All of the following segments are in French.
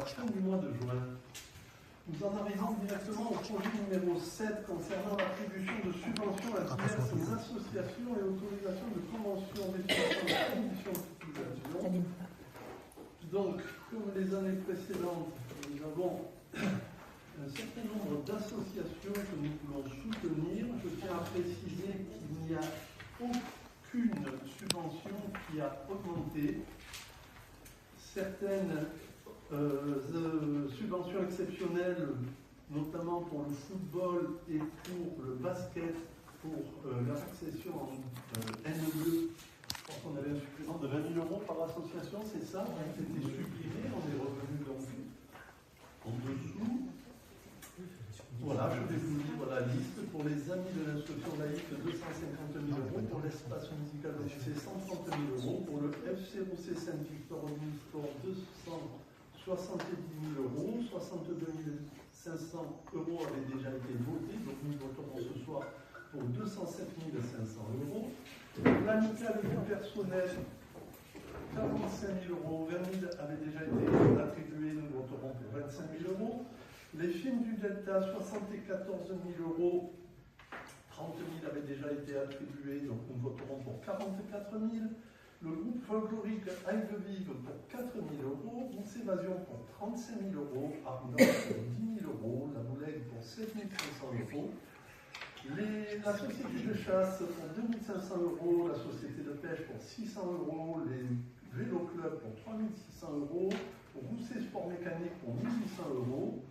fin du mois de juin. Nous en arrivons directement au projet numéro 7 concernant l'attribution de subventions à diverses associations et autorisation de conventions définissant les conditions d'utilisation. Donc, comme les années précédentes, nous avons un certain nombre d'associations que nous voulons soutenir. Je tiens à préciser qu'il n'y a aucune subvention qui a augmenté. Certaines subventions exceptionnelles, notamment pour le football et pour le basket, pour leur accession en N2. Je pense qu'on avait un supplément de 20 000 € par association, c'est ça, on a été supprimé, on est revenu donc en dessous. Voilà, je vais vous lire la liste. Pour les amis de l'instruction laïque, 250 000 €. Pour l'espace musical c'est 130 000 €. Pour le FCOC Saint-Victor Omnisport, 270 000 €. 62 500 € avaient déjà été votés. Donc nous voterons ce soir pour 207 500 €. L'amicale du personnel, 45 000 €. 20 000 avaient déjà été attribués. Nous voterons pour 25 000 €. Les films du Delta, 74 000 €, 30 000 avaient déjà été attribués, donc nous voterons pour 44 000. Le groupe folklorique Aïe Vive pour 4 000 €, Bourse Évasion pour 35 000 €, Arnaud pour 10 000 €, La Boulègue pour 7 500 €, la société de chasse pour 2 500 €, la société de pêche pour 600 €, les vélo clubs pour 3 600 €, Rousset Sport Mécanique pour 1 800 €,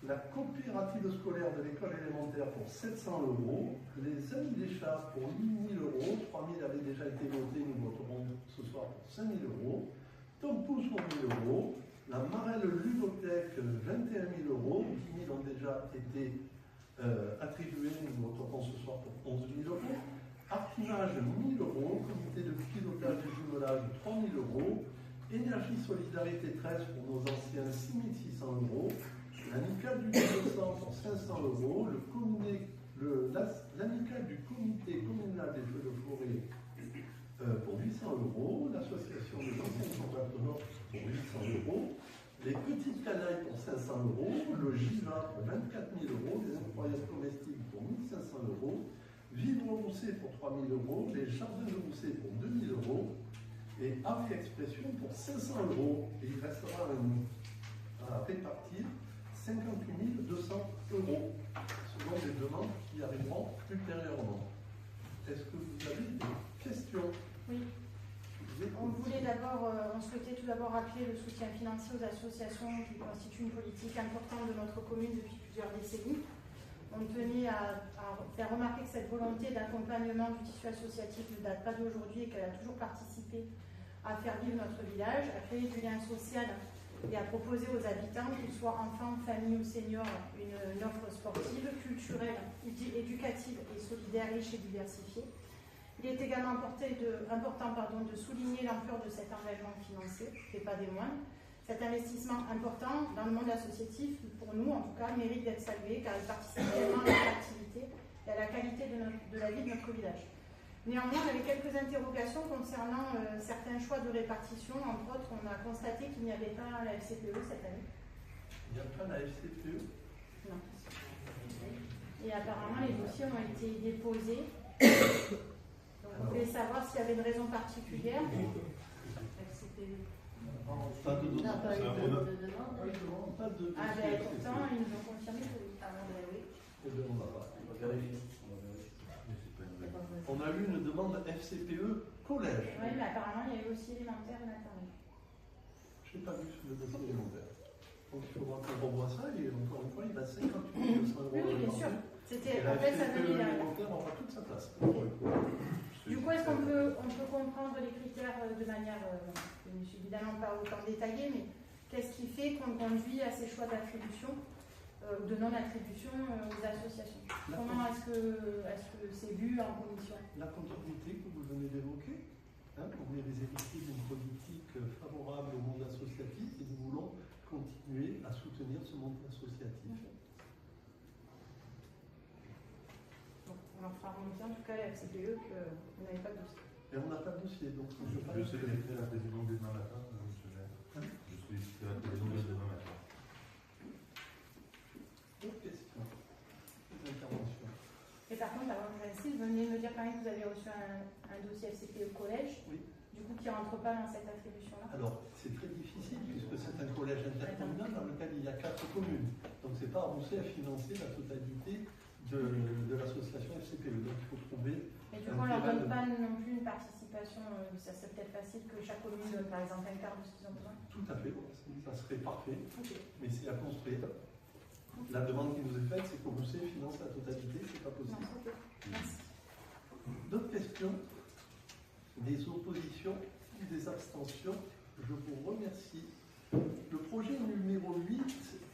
la coopérative scolaire de l'école élémentaire pour 700 €, les amis des chats pour 8 000 €, 3 000 avaient déjà été votés, nous voterons ce soir pour 5 000 €, Tom Pouce pour 1 000 €, la Marelle Ludothèque 21 000 €, 10 000 ont déjà été attribués, nous voterons ce soir pour 11 000 €, Artimage 1 000 €, comité de pilotage du jumelage 3 000 €, Énergie Solidarité 13 pour nos anciens 6 600 €, l'amicale du 200 pour 500 €, l'amicale du comité communal des feux de forêt pour 800 €, l'association des anciens compatriotes pour 800 €, les petites canailles pour 500 €, le JIVA pour 24 000 €, les incroyables comestibles pour 1 500 €, Vivre Rousset pour 3 000 €, les jardins de Rousset pour 2 000 € et Ave Expression pour 500 €. Et il restera à répartir 58 200 € selon les demandes qui arriveront ultérieurement. Est-ce que vous avez des questions? Oui. On souhaitait tout d'abord rappeler le soutien financier aux associations qui constituent une politique importante de notre commune depuis plusieurs décennies. On tenait à faire remarquer que cette volonté d'accompagnement du tissu associatif ne date pas d'aujourd'hui et qu'elle a toujours participé à faire vivre notre village, à créer du lien social et à proposer aux habitants, qu'ils soient enfants, familles ou seniors, une offre sportive, culturelle, éducative et solidaire, riche et diversifiée. Il est également important de souligner l'ampleur de cet engagement financier, et pas des moindres. Cet investissement important dans le monde associatif, pour nous en tout cas, mérite d'être salué car il participe également à l'attractivité et à la qualité de la vie de notre village. Néanmoins, on avait quelques interrogations concernant certains choix de répartition. Entre autres, on a constaté qu'il n'y avait pas la FCPE cette année. Il n'y a pas la FCPE? Non. Et apparemment, les dossiers ont été déposés. Donc, on voulait savoir s'il y avait une raison particulière. FCPE. Pas de demande. Non, pas eu de demande. Pas de Ah ben pourtant, ils nous ont confirmé que oui. Ah ben oui. Eh bien, on va pas. On va vérifier. On a eu une demande FCPE collège. Oui, mais apparemment, il y a eu aussi élémentaire et maternelle. Je n'ai pas vu sur le dossier élémentaire. Donc il faudra qu'on revoie ça et encore une fois, il va 58 200 €. Oui, bien sûr. C'était en fait, ça venait derrière. L'élémentaire aura toute sa place. Du coup, est-ce qu'on peut comprendre les critères de manière, je ne suis évidemment pas autant détaillée, mais qu'est-ce qui fait qu'on conduit à ces choix d'attribution ou de non-attribution aux associations? Comment est-ce que c'est vu en commission? La comptabilité que vous venez d'évoquer, vous avez hérité d'une politique favorable au monde associatif et nous voulons continuer à soutenir ce monde associatif. Donc, on leur fera remonter en tout cas la FCPE qu'on n'avait pas de dossier. Et on n'a pas de dossier, donc Je sais la présidente demain matin, je solliciterai la présidente demain matin. venez me dire quand même que vous avez reçu un dossier FCP au collège, Oui. du coup qui ne rentre pas dans cette attribution-là. Alors, c'est très difficile puisque c'est un collège intercommunal dans lequel il y a 4 communes. Donc, c'est pas à Rousset à financer la totalité de l'association FCPE. Donc, il faut trouver. Mais du coup, on ne leur donne pas non plus une participation. Ça serait peut-être facile que chaque commune donne par exemple un quart de ce qu'ils ont besoin. Tout à fait, ça serait parfait. Okay. Mais c'est à construire. La demande qui nous est faite, c'est que Rousset finance la totalité, c'est pas possible. Non, okay. Merci. D'autres questions? Des oppositions? Des abstentions? Je vous remercie. Le projet numéro 8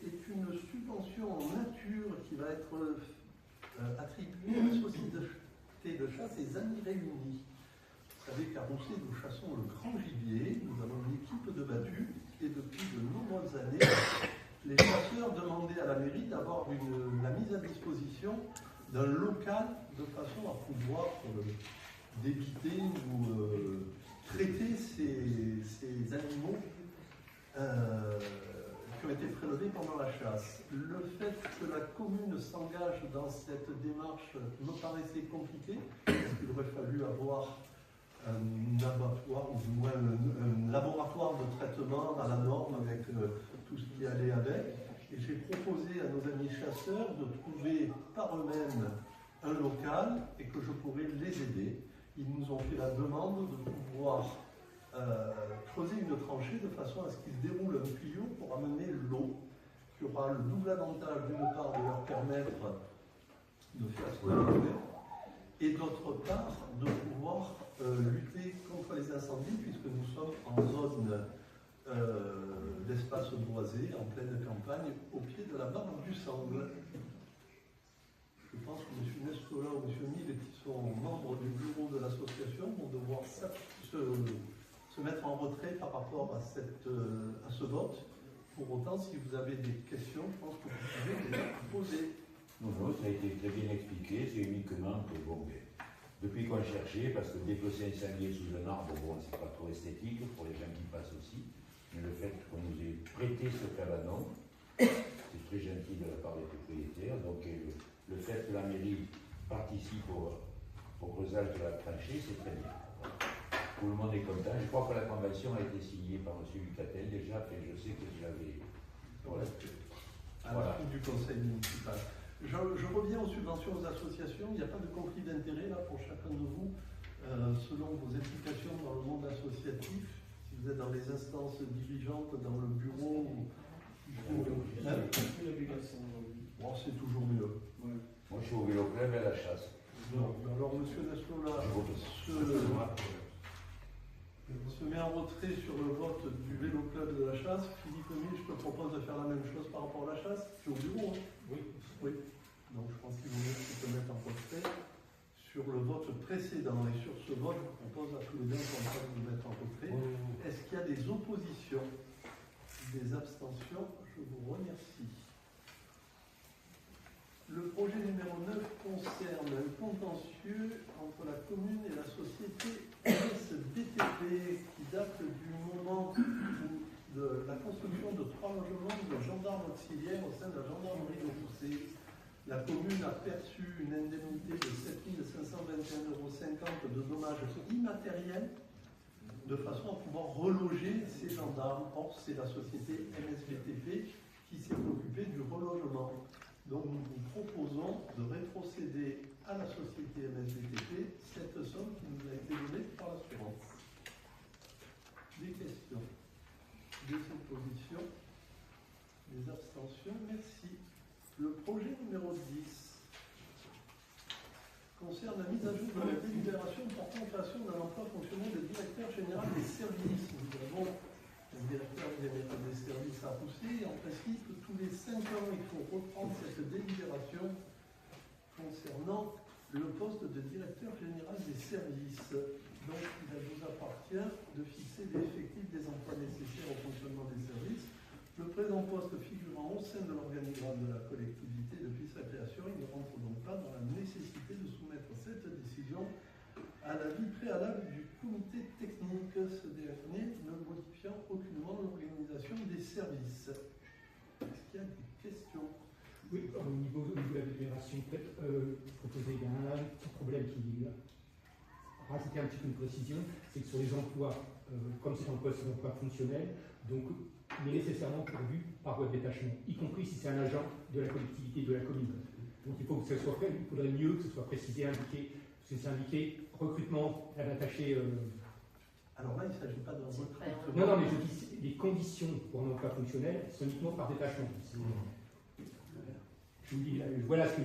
est une subvention en nature qui va être attribuée à la société de chasse et Amis Réunis. Vous savez qu'à Rousset, nous chassons le grand gibier, nous avons une équipe de battus et depuis de nombreuses années, les chasseurs demandaient à la mairie d'avoir la mise à disposition d'un local de façon à pouvoir débiter ou traiter ces animaux qui ont été prélevés pendant la chasse. Le fait que la commune s'engage dans cette démarche me paraissait compliqué, parce qu'il aurait fallu avoir un abattoir ou du moins un laboratoire de traitement à la norme avec tout ce qui allait avec. Et j'ai proposé à nos amis chasseurs de trouver par eux-mêmes un local et que je pourrais les aider. Ils nous ont fait la demande de pouvoir creuser une tranchée de façon à ce qu'ils déroulent un tuyau pour amener l'eau, qui aura le double avantage d'une part de leur permettre de faire ce qu'ils veulent, et d'autre part de pouvoir lutter contre les incendies, puisque nous sommes en zone d'espace boisé, en pleine campagne, au pied de la barre du Sangle. Je pense que M. Nestola ou M. Mille, qui sont membres du bureau de l'association, vont devoir se mettre en retrait par rapport à ce vote. Pour autant, si vous avez des questions, je pense que vous pouvez les poser. Non, ça a été très bien expliqué, c'est uniquement que, bon, depuis qu'on cherchait, parce que dès que c'est incendié sous un arbre, bon, c'est pas trop esthétique pour les gens qui passent aussi, mais le fait qu'on nous ait prêté ce cabanon, c'est très gentil de la part des propriétaires, donc le fait que la mairie participe au creusage de la tranchée, c'est très bien. Tout le monde est content. Je crois que la convention a été signée par M. Lucatel déjà, et je sais que je l'avais. Voilà. À la fin du conseil municipal. Je reviens aux subventions aux associations. Il n'y a pas de conflit d'intérêt là pour chacun de vous, selon vos implications dans le monde associatif. Si vous êtes dans les instances dirigeantes, dans le bureau, bon, c'est toujours mieux. Ouais. Moi, je suis au vélo club et à la chasse. Non. Alors, M. Neslola se met en retrait sur le vote du vélo club de la chasse. Philippe Mille, je te propose de faire la même chose par rapport à la chasse. Tu es au bureau, hein? Oui. Donc, je pense qu'il vaut mieux que tu te mettes en retrait. Sur le vote précédent et sur ce vote, je vous propose à tous les deux de vous mettre en retrait. Est-ce qu'il y a des oppositions, des abstentions? Je vous remercie. Le projet numéro 9 concerne un contentieux entre la commune et la société SBTP qui date du moment de la construction de 3 logements de gendarmes auxiliaires au sein de la gendarmerie de Rousset. La commune a perçu une indemnité de 7 521,50 € de dommages immatériels de façon à pouvoir reloger ces gendarmes. Or, c'est la société MSBTP qui s'est occupée du relogement. Donc nous vous proposons de rétrocéder à la société MSBTP cette somme qui nous a été donnée par l'assurance. Des questions? Des oppositions? Des abstentions? Merci. Le projet numéro 10 concerne la mise à jour de la délibération portant création d'un emploi fonctionnel de directeur général des services. Nous avons un directeur général des services à Rousset. En principe, tous les 5 ans, il faut reprendre cette délibération concernant le poste de directeur général des services. Donc, il vous appartient de fixer l'effectif des emplois nécessaires au fonctionnement des services. Le présent poste figurant au sein de l'organigramme de la collectivité depuis sa création, il ne rentre donc pas dans la nécessité de soumettre cette décision à l'avis préalable du comité technique, ce dernier ne modifiant aucunement l'organisation des services. Est-ce qu'il y a des questions? Oui, au niveau de la délibération, peut-être proposer, il y a un petit problème qui rajouter un petit peu une précision, c'est que sur les emplois, comme c'est un poste d'emploi fonctionnel, donc il est nécessairement pourvu par voie de détachement, y compris si c'est un agent de la collectivité de la commune. Donc il faut que ce soit fait, il faudrait mieux que ce soit précisé, indiqué, parce que c'est indiqué recrutement d'un attaché. Alors là, il ne s'agit pas d'un recrutement. Non, mais je dis les conditions pour un emploi fonctionnel, c'est uniquement par détachement. Je vous dis, voilà ce que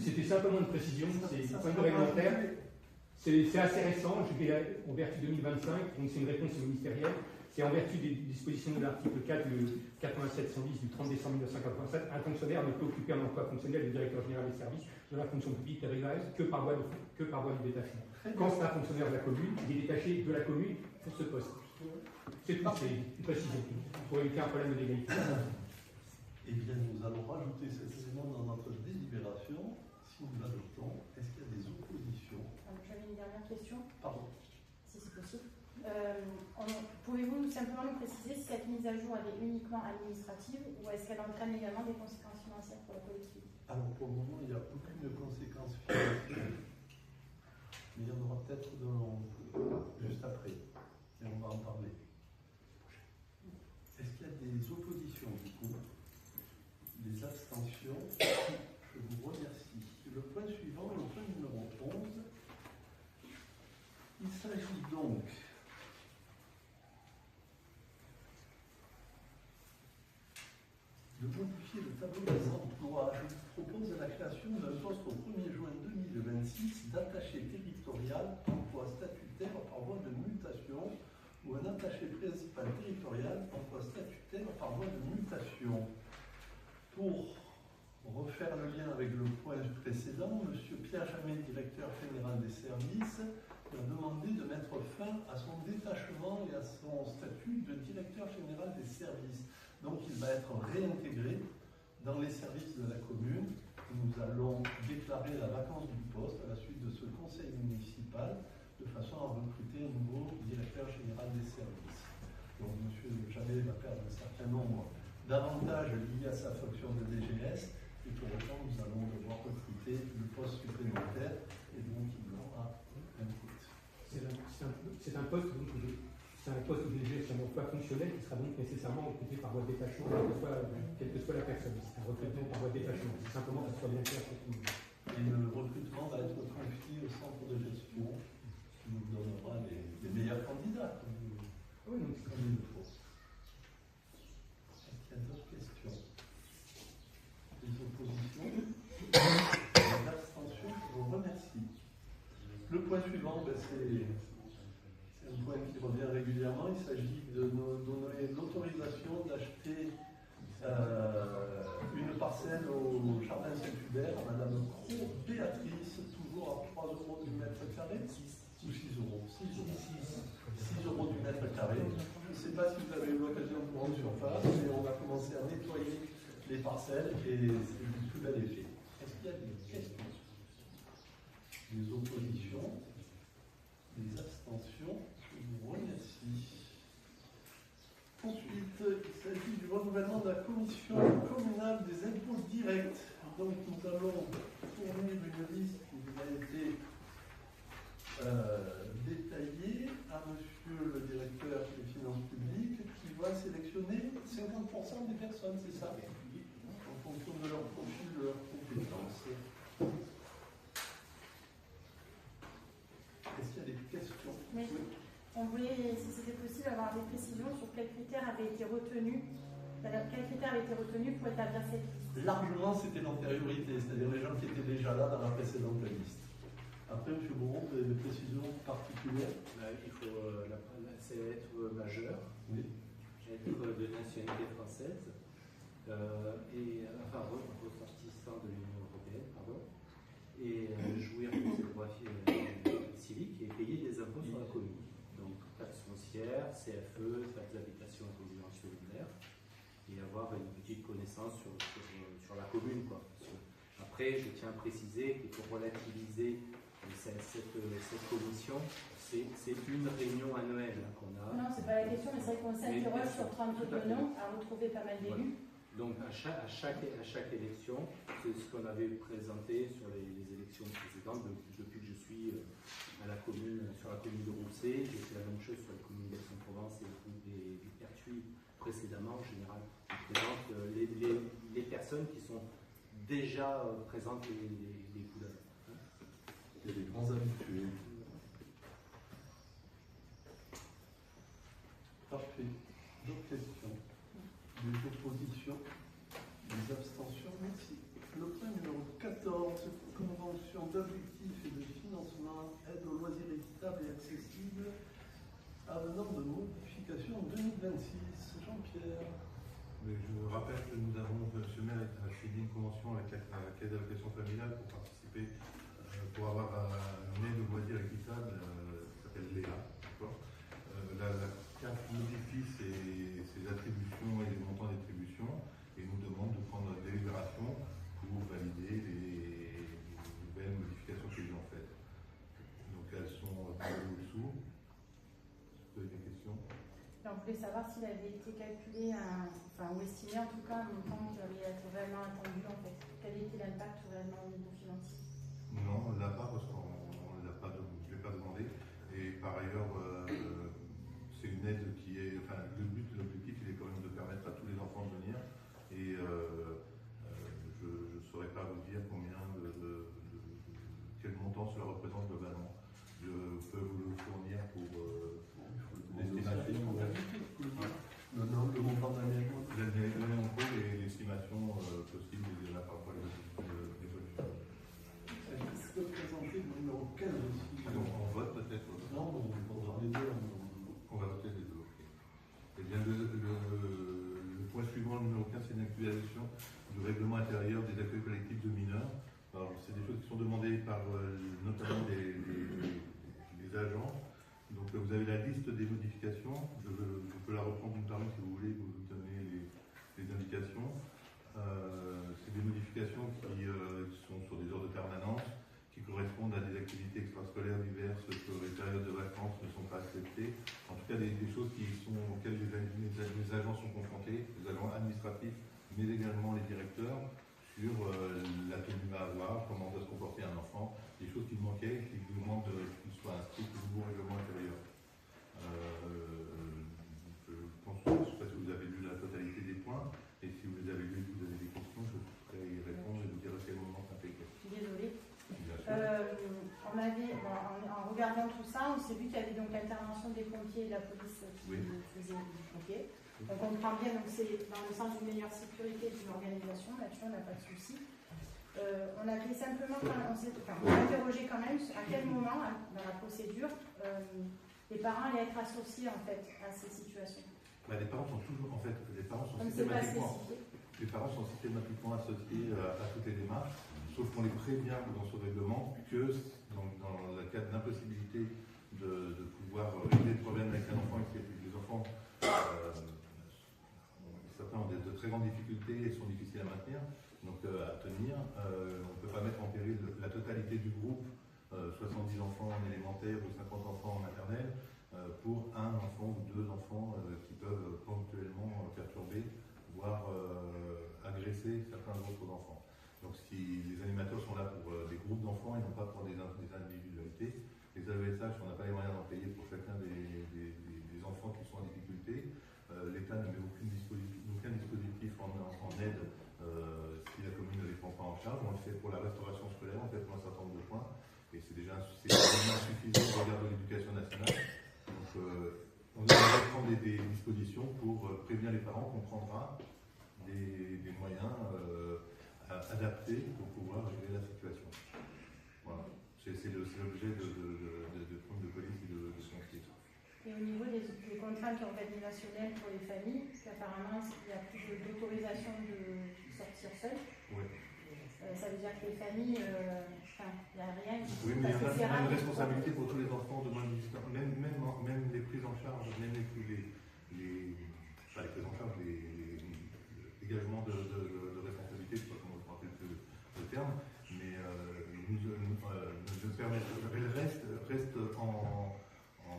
c'était simplement une précision, c'est un point de réglementaire. C'est assez récent, en vertu 2025, donc c'est une réponse ministérielle. C'est en vertu des dispositions de l'article 4, le 87-110 du 30 décembre 1987, un fonctionnaire ne peut occuper un emploi fonctionnel de directeur général des services de la fonction publique territoriale que par voie du détachement. Quand c'est un fonctionnaire de la commune, il est détaché de la commune pour ce poste. C'est tout, c'est une précision pour éviter un problème de légalité. Eh bien, nous allons rajouter cet élément dans notre délibération. Si nous l'adoptons, est-ce qu'il y a des oppositions? J'avais une dernière question. Pardon. Si c'est possible. Pouvez-vous simplement nous préciser si cette mise à jour elle est uniquement administrative ou est-ce qu'elle entraîne également des conséquences financières pour la collectivité? Alors, pour le moment, il n'y a aucune conséquence financière. Mais il y en aura peut-être juste après. Et on va en parler. Est-ce qu'il y a des oppositions du coup? Des abstentions? Je vous remercie. Le point suivant, le point numéro 11. Il s'agit donc de modifier le tableau des emplois. Je vous propose la création d'un poste au 1er juin 2026 d'attaché territorial, emploi statutaire par voie de mutation, ou un attaché principal territorial, emploi statutaire par voie de mutation. Pour refaire le lien avec le point précédent, M. Pierre Jamet, directeur général des services, a demandé de mettre fin à son détachement et à son statut de directeur général des services. Donc il va être réintégré dans les services de la commune. Nous allons déclarer la vacance du poste à la suite de ce conseil municipal de façon à recruter un nouveau directeur général des services. Donc M. Jamet va perdre un certain nombre d'avantages liés à sa fonction de DGS et pour autant nous allons devoir recruter le poste supplémentaire et donc il aura un coût. C'est un poste donc, c'est un poste de DGS, un emploi fonctionnel qui sera donc nécessairement occupé par voie de détachement, quelle que soit la personne. C'est un recrutement par voie de détachement. C'est simplement que ce soit bien clair pour tout le monde. Et le recrutement va être confié au centre de gestion qui nous donnera les meilleurs candidats. Oui, donc comme il le faut. Est-ce qu'il y a d'autres questions? Des oppositions? Des abstentions? Je vous remercie. Le point suivant, c'est un point qui revient régulièrement. Il s'agit de nous donner l'autorisation d'acheter une parcelle au Jardin Saint-Hubert à Madame Béatrice, toujours à 3 € du mètre carré, ou 6 €. 6 € du mètre carré. Je ne sais pas si vous avez eu l'occasion de prendre surface, mais on va commencer à nettoyer les parcelles et c'est du plus bel effet. Est-ce qu'il y a des questions? Des oppositions? Des abstentions? Je vous remercie. Ensuite, il s'agit du renouvellement de la commission communale des impôts directs. Donc nous allons fournir une liste qui vous a été détaillée à monsieur le directeur des finances publiques qui va sélectionner 50% des personnes, c'est ça? En fonction de leur profil, de leurs compétences. Est-ce qu'il y a des questions? Oui. On voulait, si c'était possible, avoir des précisions sur quels critères avaient été retenus pour établir cette liste. Largement, c'était l'antériorité, c'est-à-dire les gens qui étaient déjà là dans la précédente liste. Après, M. Bourron, vous avez des précisions particulières? Il faut c'est être majeur, Oui. être de nationalité française, enfin ressortissant de l'Union européenne, pardon, et jouir de ses droits civiques et payer des impôts sur la commune. Donc taxe foncière, CFE, taxe d'habitation et résidence secondaire, et avoir une petite connaissance sur la commune, quoi. Après, je tiens à préciser qu'il faut relativiser cette commission. C'est une réunion annuelle qu'on a. Non, c'est pas la question, mais c'est vrai qu'on s'interroge sur 32 noms, à retrouver pas mal d'élus. Donc à chaque élection, c'est ce qu'on avait présenté sur les élections précédentes, depuis que je suis sur la commune de Rousset, j'ai fait la même chose sur la commune d'Aix-en-Provence et du Pertuis précédemment. En général, on présente les personnes qui sont déjà présentes les couleurs. Il y a des grands habitués. Parfait. D'autres questions? Des oppositions? Des abstentions? Merci. Le point numéro 14, convention d'objectifs et de financement, aide aux loisirs équitables et accessibles, avenant de modification en 2026. Jean-Pierre. Mais je rappelle que nous avons, M. le maire a signé une convention avec la Caisse d'allocation familiale pour participer, pour avoir une aide aux loisirs équitables, qui s'appelle Léa. La CAF modifie ses attributions et les montants d'attribution et nous demande de prendre une délibération pour valider les nouvelles modifications qu'ils ont faites. Donc elles sont au-dessous. Vous avez des questions? On voulait savoir s'il avait été calculé, ou estimé en tout cas, un montant qui allait être réellement attendu en fait. Quel était l'impact réellement au niveau financier? Non, on ne l'a pas parce qu'on ne l'a pas, je l'ai pas demandé. Et par ailleurs, c'est une aide qui est, l'objectif, il est quand même de permettre à tous les enfants de venir. Et je ne saurais pas vous dire quel montant cela représente globalement. Je peux vous le fournir pour l'estimation. Le montant d'année. L'année en cours et l'estimation possible de la part de l'évolution. Est-ce que présenter le numéro 15 aussi? Donc on vote peut-être. Non, on va les deux. On va voter les deux. Eh bien, le point suivant, le numéro 15, c'est une actualisation du règlement intérieur des accueils collectifs de mineurs. Alors, c'est des choses qui sont demandées par notamment les agents. Donc, vous avez la liste des modifications. Je peux la reprendre d'une par une si vous voulez, vous nous donnez les indications. C'est des modifications qui sont sur des heures de permanence, qui correspondent à des activités extrascolaires diverses que les périodes de vacances ne sont pas acceptées. En tout cas, des choses auxquelles les agents sont confrontés, les agents administratifs, mais également les directeurs, sur la tenue à avoir, comment doit se comporter un enfant, des choses qui manquaient, qui demandent qu'il soit inscrit au nouveau règlement intérieur. Je pense, je ne sais pas si vous avez lu la totalité des points, et si vous les avez lus, vous avez des questions, je pourrais y répondre et vous dire à quel moment ça fait. Désolée. Bien sûr. En regardant tout ça, on s'est vu qu'il y avait donc l'intervention des pompiers et de la police qui faisaient du pompier. Donc on comprend bien, donc c'est dans le sens d'une meilleure sécurité d'une organisation, là-dessus on n'a pas de souci. On avait simplement, on s'est interrogé quand même à quel moment, dans la procédure, les parents allaient être associés en fait à ces situations. Les parents sont toujours, en fait, les parents sont systématiquement associés à toutes les démarches, sauf qu'on les prévient dans ce règlement que dans le cas d'impossibilité de pouvoir régler le problème avec un enfant, et que les enfants, certains ont de très grandes difficultés et sont difficiles à maintenir, donc à tenir, on ne peut pas mettre en péril la totalité du groupe, 70 enfants en élémentaire ou 50 enfants en maternelle, pour un enfant ou deux enfants qui peuvent ponctuellement perturber, voire agresser certains autres enfants. Donc les animateurs sont là pour des groupes d'enfants et non pas pour des individualités. Les AESH, on n'a pas les moyens d'en payer pour chacun des enfants qui sont en difficulté. L'État ne met aucun dispositif en aide si la commune ne les prend pas en charge. On le fait pour la restauration scolaire, on fait pour un certain nombre de points. Et c'est déjà insuffisant au regard de l'éducation nationale. Donc on va prendre des dispositions pour prévenir les parents qu'on prendra des moyens adaptés pour pouvoir gérer la situation. Voilà. C'est l'objet de points de police et de conflit. Et au niveau des contraintes organisationnelles pour les familles, apparemment il y a plus d'autorisation de sortir seul. Oui. Ça veut dire que les familles, il n'y a rien. Oui, mais il y a une responsabilité pour tous les enfants de moins de 18 ans. Même les prises en charge, même les prises en charge, les dégagements de responsabilité, je ne sais pas comment je me rappelle plus le terme, mais elle reste en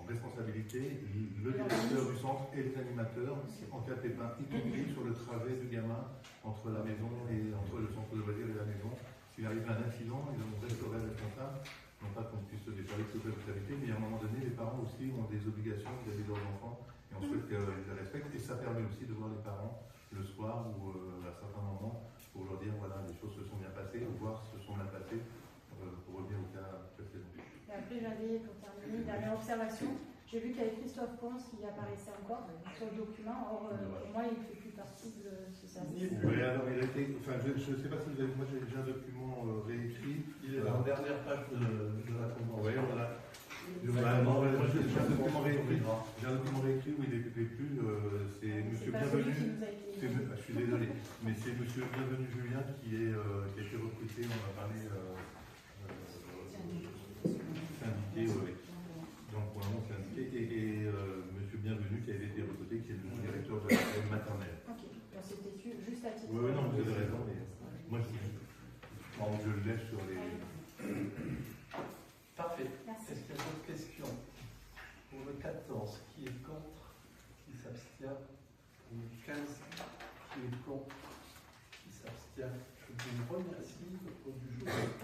responsabilité le directeur du centre et les animateurs en cas de pépin, y compris sur le trajet du gamin entre la maison et entre le centre de loisirs et la maison. S'il arrive un incident, ils resteraient responsables. Non pas qu'on puisse se déclarer toute responsabilité, mais à un moment donné, les parents aussi ont des obligations vis-à-vis de leurs enfants et on souhaite qu'ils les respectent. Et ça permet aussi de voir les parents le soir ou à certains moments pour leur dire voilà, les choses se sont bien passées ou voir se sont mal passées pour revenir au cas précédent. Et après, j'avais, pour terminer, une dernière observation. J'ai vu qu'il y avait Christophe Pons qui apparaissait encore sur le document. Or, pour moi, il ne fait plus partie de ce service. Oui, alors il a été, enfin, je ne sais pas si vous avez, moi j'ai un document réécrit. Il est en dernière page de la convention. Oui, voilà. J'ai un document réécrit où il n'était plus. C'est Monsieur Bienvenu. Je suis désolé, mais c'est Monsieur Bienvenu Julien qui a été recruté. On a parlé syndiqué. Oui. Donc pour le moment c'est indiqué. Et Monsieur Bienvenu qui avait été recruté, qui est le directeur de la maternelle. Ok, c'était juste à titre. Oui, non, vous avez raison. Mais moi je le laisse sur les. Parfait. Merci. Est-ce qu'il y a d'autres questions? Pour le 14, qui est contre? Qui s'abstient? Pour le 15, qui est contre? Qui s'abstient? Je vous remercie. Le ordre du jour est